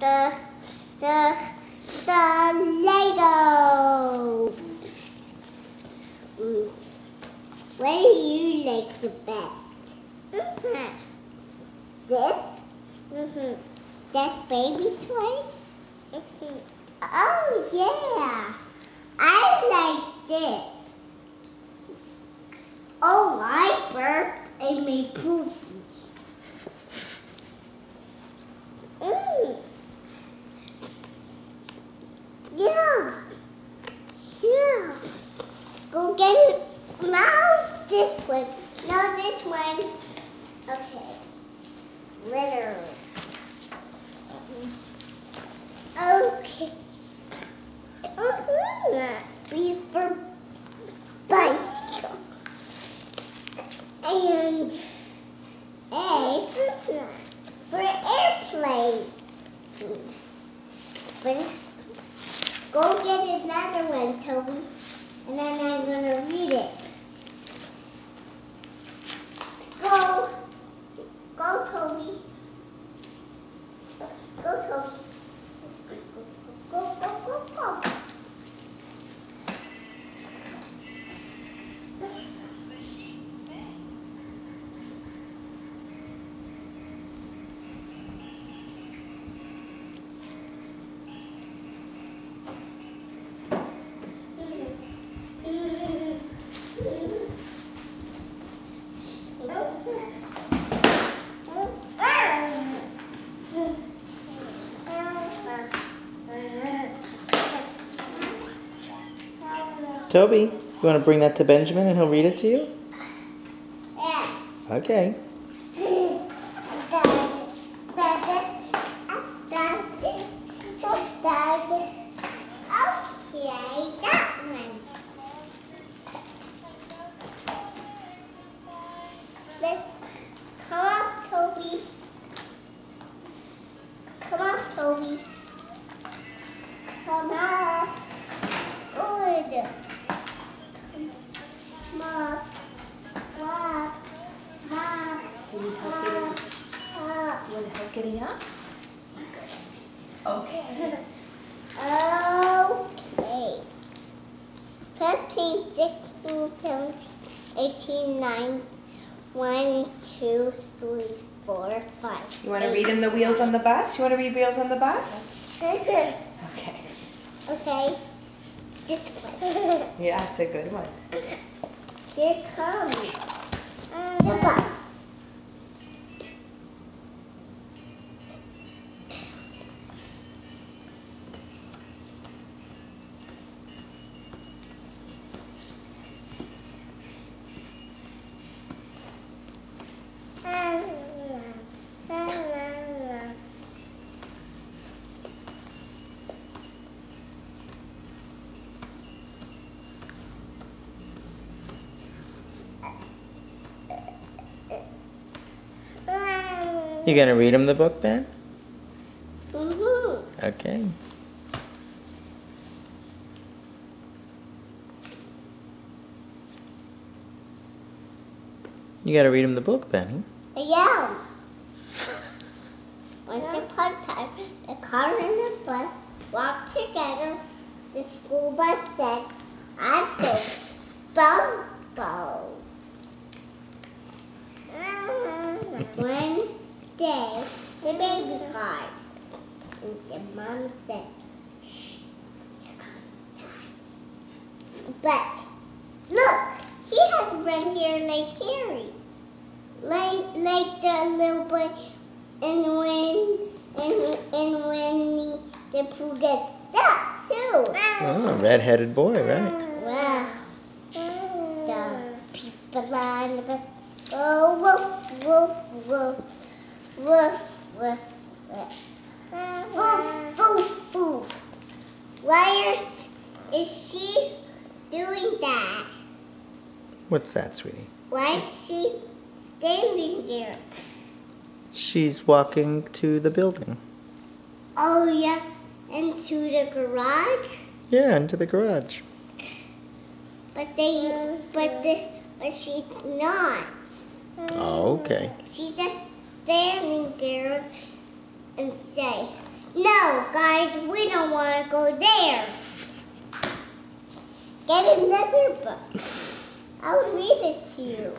the the Lego. What do you like the best? This? That's baby toy? Oh yeah, I like this. Oh, I burped and made poopy. Yeah. Yeah. Go get it. Now this one. Now this one. Okay. Literally. Okay. B for bicycle. And A for airplane. Go get another one, Toby. And then I'm going to read it. Go. Go, Toby. Go, Toby. Go, go, go, go. Toby, you want to bring that to Benjamin and he'll read it to you? Yeah. Okay. Okay, that one. Let's come on, Toby. Come on, Toby. Come on. Good. Come on. Mom. Mom. Can you want to help getting up? Okay. Okay. 15, 16, 17, 18, 9, 1, 2, 3, 4, 5. You want to read him the Wheels on the Bus? You want to read Wheels on the Bus? Okay. Okay. This one. Yeah, it's a good one. Here comes the bus. You going to read him the book, Ben? Mm-hmm. Okay. You got to read him the book, Ben. Yeah. Once upon a time, the car and the bus walked together. The school bus said, I'm so Bumbo. One day, the baby cried. And the mom said, shh, here comes Dad. But look, he has red hair like Harry. Like the little boy and when the poo gets stuck too. Oh, red-headed boy, right? Wow. The people on the bus go woof, woof, woof, woof, woof, woof. Woof, woof, woof. Why is she doing that? What's that, sweetie? Why is she standing there? She's walking to the building. Oh yeah, into the garage. Yeah, into the garage. But she's not. Oh, okay. She's just standing there and say, no, guys, we don't want to go there. Get another book. I'll read it to you.